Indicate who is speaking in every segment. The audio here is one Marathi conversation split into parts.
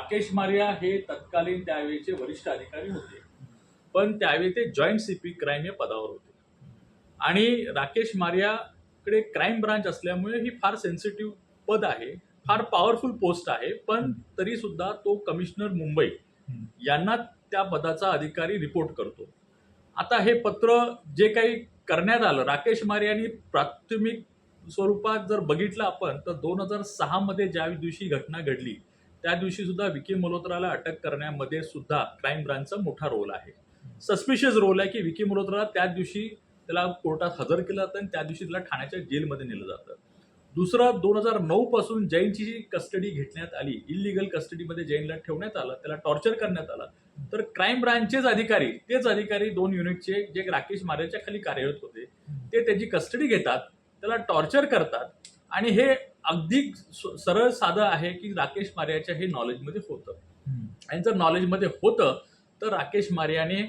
Speaker 1: राकेश मारिया हे तत्कालीन त्यावेळेचे वरिष्ठ अधिकारी होते, पण त्यावेळी ते जॉईंट सीपी क्राईम या पदावर होते. आणि राकेश मारियाकडे क्राईम ब्रांच असल्यामुळे ही फार सेन्सिटिव्ह पद आहे, फार पॉवरफुल पोस्ट आहे. पण तरी सुद्धा तो कमिशनर मुंबई यांना त्या पदाचा अधिकारी रिपोर्ट करतो. आता हे पत्र जे काही करण्यात आलं, राकेश मारियानी प्राथमिक स्वरूपात जर बघितलं आपण तर 2006 मध्ये ज्या दिवशी घटना घडली त्या दिवशी सुद्धा विकी मल्होत्राला अटक करण्यामध्ये सुद्धा क्राईम ब्रांचचा मोठा रोल आहे. सस्पिशियस रोल आहे की विकी मल्होत्राला त्या दिवशी त्याला कोर्टात हजर केलं जातं आणि त्या दिवशी त्याला ठाण्याच्या जेलमध्ये नेलं जातं. दुसरं, 2009 पासून जैनची जी कस्टडी घेण्यात आली, इलिगल कस्टडीमध्ये जैनला ठेवण्यात आलं, त्याला टॉर्चर करण्यात आलं, तर क्राईम ब्रांचचेच अधिकारी, तेच अधिकारी 2 युनिटचे जे राकेश मारियाच्या खाली कार्यरत होते, ते त्याची कस्टडी घेतात, त्याला टॉर्चर करतात. आणि हे अगदी सरळ साधं आहे की राकेश मारियाच्या हे नॉलेजमध्ये होतं. आणि जर नॉलेजमध्ये होतं तर राकेश मारियाने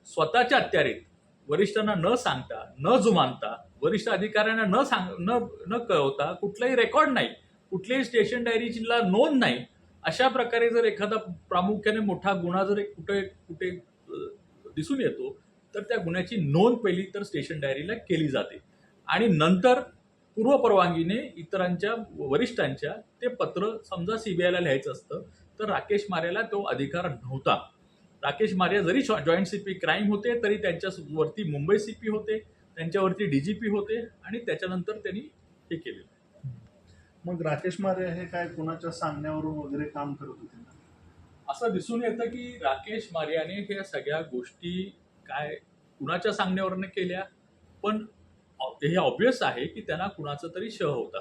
Speaker 1: स्वतःच्या अत्यारीत वरिष्ठांना न सांगता, न जुमानता, वरिष्ठ अधिकाऱ्यांना न कळवता, कुठलाही रेकॉर्ड नाही, कुठल्याही स्टेशन डायरीला नोंद नाही, अशा प्रकारे जर एखादा प्रामुख्याने मोठा गुन्हा जर कुठे दिसून येतो तर त्या गुन्ह्याची नोंद पहिली तर स्टेशन डायरीला केली जाते आणि नंतर पूर्वपरवानगीने इतरांच्या वरिष्ठांच्या ते पत्र समजा सीबीआयला लिहायचं असतं तर राकेश मारियाला तो अधिकार नव्हता. राकेश मारिया जरी जॉईंट सीपी क्राईम होते तरी त्यांच्यावरती मुंबई सीपी होते, त्यांच्यावरती डीजीपी होते आणि त्याच्यानंतर त्यांनी हे केले.
Speaker 2: मग राकेश मारिया हे काय कोणाच्या सांगण्यावरून वगैरे काम करत होते ना?
Speaker 1: असं दिसून येतं की राकेश मारियाने हे सगळ्या गोष्टी काय कुणाच्या सांगण्यावरनं केल्या, पण हे ऑब्वियस आहे की त्यांना कुणाचा तरी शह होता,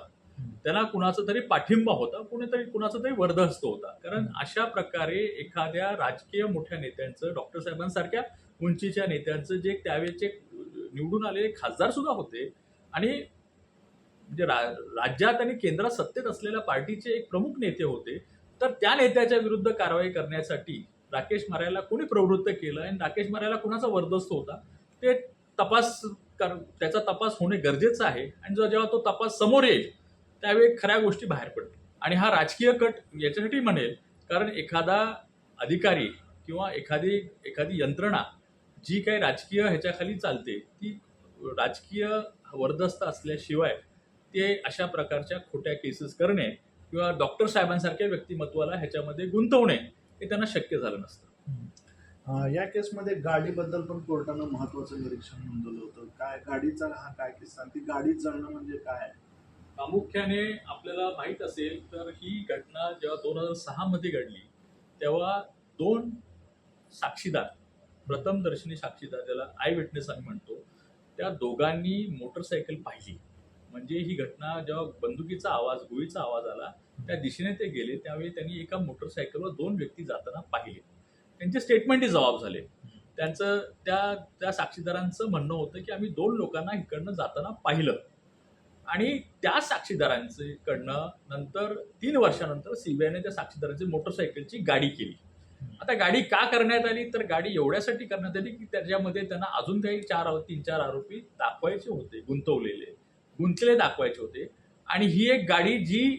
Speaker 1: त्यांना कुणाचा तरी पाठिंबा होता, कुणाचा तरी वर्धहस्त होता. कारण अशा प्रकारे एखाद्या राजकीय मोठ्या नेत्यांचं, डॉक्टर साहेबांसारख्या उंचीच्या नेत्यांचं, जे त्यावेळेचे निवडून आलेले खासदार सुद्धा होते आणि म्हणजे राज्यात आणि केंद्रात सत्तेत असलेल्या पार्टीचे एक प्रमुख नेते होते, तर त्या नेत्याच्या विरुद्ध कारवाई करण्यासाठी राकेश मारियाला कोणी प्रवृत्त केलं आणि राकेश मारियाला कुणाचा वर्धस्त होता ते त्याचा तपास होणे गरजेचं आहे. आणि जेव्हा तो तपास समोर येईल त्यावेळी खऱ्या गोष्टी बाहेर पडतील. आणि हा राजकीय कट याच्यासाठी म्हणेल कारण एखादा अधिकारी किंवा एखादी यंत्रणा जी काही राजकीय ह्याच्याखाली चालते ती राजकीय वर्धस्त असल्याशिवाय ते अशा प्रकारच्या खोट्या केसेस करणे किंवा डॉक्टर साहेबांसारख्या व्यक्तिमत्वाला ह्याच्यामध्ये गुंतवणे हे त्यांना शक्य झालं नसतं.
Speaker 2: या केसमध्ये गाडीबद्दल पण कोर्टानं महत्वाचं निरीक्षण नोंदवलं होतं. काय गाडीचा हा काय किस्सा, ती गाडीत जळणं म्हणजे काय?
Speaker 1: प्रामुख्याने आपल्याला माहित असेल तर ही घटना जेव्हा 2006 मध्ये घडली तेव्हा 2 साक्षीदार, प्रथमदर्शनी साक्षीदार ज्याला आय विटनेस आम्ही म्हणतो, त्या दोघांनी मोटरसायकल पाहिली. म्हणजे ही घटना जेव्हा बंदुकीचा आवाज, गोळीचा आवाज आला त्या दिशेने ते गेले त्यावेळी त्यांनी एका मोटरसायकलवर 2 व्यक्ती जाताना पाहिले. त्यांचे स्टेटमेंटही जबाब झाले. त्यांचं त्या साक्षीदारांचं म्हणणं होतं की आम्ही 2 लोकांना इकडनं जाताना पाहिलं. आणि त्या साक्षीदारांकडनं नंतर 3 वर्षानंतर सीबीआयने त्या साक्षीदारांची मोटरसायकलची गाडी केली. आता गाडी का करण्यात आली तर गाडी एवढ्यासाठी करण्यात आली की त्याच्यामध्ये त्यांना अजून काही 3-4 आरोपी दाखवायचे होते, गुंतलेले दाखवायचे होते. आणि ही एक गाडी जी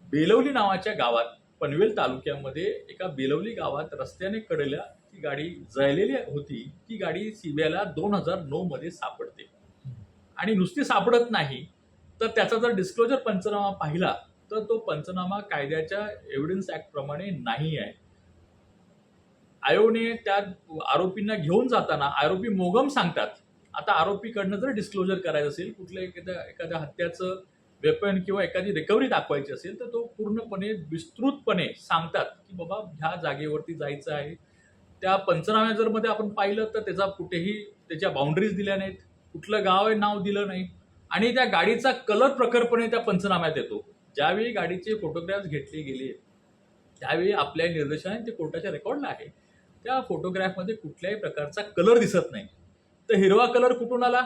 Speaker 1: बेलवली नावाच्या गावात, पनवेल तालुक्यामध्ये एका बेलवली गावात रस्त्याने कडेला ती गाडी जळलेली होती. ती गाडी सीबीआयला 2009 मध्ये सापडते. आणि नुसती सापडत नाही तर त्याचा जर डिस्क्लोजर पंचनामा पाहिला तर तो पंचनामा कायद्याच्या एव्हिडन्स ऍक्ट प्रमाणे नाही आहे. आयोगने त्या आरोपींना घेऊन जाताना आरोपी मोगम सांगतात. आता आरोपीकडनं जर डिस्क्लोजर करायचं असेल, कुठल्या एखाद्या हत्याचं वेपन किंवा एखादी रिकव्हरी दाखवायची असेल तर तो पूर्णपणे विस्तृतपणे सांगतात की बाबा ह्या जागेवरती जायचं आहे. त्या पंचनाम्या जर मध्ये आपण पाहिलं तर त्याचा कुठेही त्याच्या बाउंड्रीज दिल्या नाहीत, कुठलं गाव आहे नाव दिलं नाही. आणि त्या गाडीचा कलर प्रखरपणे त्या पंचनाम्यात येतो. ज्यावेळी गाडीचे फोटोग्राफ्स घेतले गेले त्यावेळी आपल्या निर्देशाने ते कोर्टाच्या रेकॉर्डला आहे, त्या फोटोग्राफमध्ये कुठल्याही प्रकारचा कलर दिसत नाही. तर हिरवा कलर कुठून आला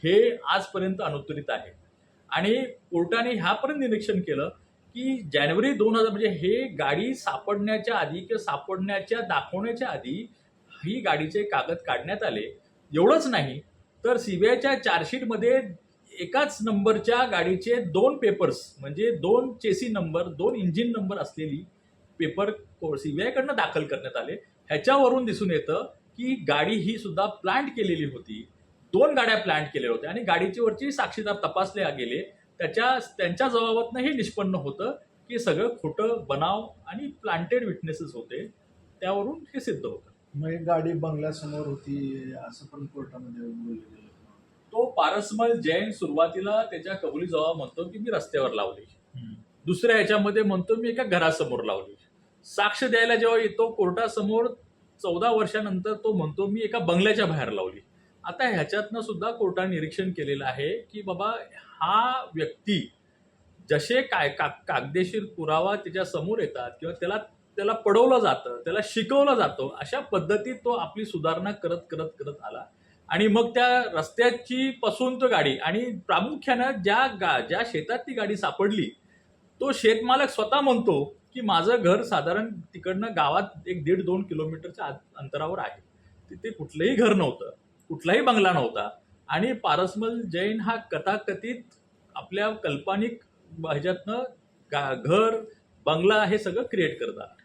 Speaker 1: हे आजपर्यंत अनुत्तरित आहे. आणि कोर्टाने ह्यापर्यंत निरीक्षण केलं की जानेवारी 2000 म्हणजे हे गाडी सापडण्याच्या आधी किंवा दाखवण्याच्या आधी ही गाडीचे कागद काढण्यात आले. एवढंच नाही तर सीबीआयच्या चार्जशीटमध्ये एकाच नंबरच्या गाडीचे 2 पेपर्स म्हणजे 2 चेसी नंबर, 2 इंजिन नंबर असलेली पेपर सीबीआयकडनं दाखल करण्यात आले. ह्याच्यावरून दिसून येतं की गाडी ही सुद्धा प्लांट केलेली होती. 2 गाड्या प्लांट केलेल्या होत्या आणि गाडीची वरची साक्षीदार तपासले गेले. त्यांच्या जबाबातनं हे निष्पन्न होतं की सगळं खोटं बनाव आणि प्लांटेड विटनेसेस होते. त्यावरून हे सिद्ध होतं.
Speaker 2: मग ही गाडी बंगल्यासमोर होती असं पण कोर्टामध्ये बोललं गेलं.
Speaker 1: तो पारसमल जैन सुरुवातीला त्याच्या कबुली जबाब म्हणतो की मी रस्त्यावर लावली. दुसऱ्या ह्याच्यामध्ये म्हणतो मी एका घरासमोर लावली. साक्ष द्यायला जेव्हा येतो कोर्टासमोर 14 वर्षानंतर तो म्हणतो मी एका बंगल्याच्या बाहेर लावली. आता ह्याच्यातनं सुद्धा कोर्टाने निरीक्षण केलेलं आहे की बाबा हा व्यक्ती जसे कायदेशीर पुरावा त्याच्या समोर येतात किंवा त्याला पडवलं जातं, त्याला शिकवलं जातं, अशा पद्धतीत तो आपली सुधारणा करत करत करत आला. आणि मग त्या रस्त्याची पासून तो गाडी आणि प्रामुख्यानं ज्या शेतात ती गाडी सापडली तो शेतमालक स्वतः म्हणतो की माझं घर साधारण तिकडनं गावात 1-1.5-2 किलोमीटरच्या अंतरावर आहे. तिथे कुठलंही घर नव्हतं, कुठलाही बंगला नव्हता आणि पारसमल जैन हा कथाकथित आपल्या काल्पनिक ह्याच्यातनं घर बंगला हे सगळं क्रिएट करतात.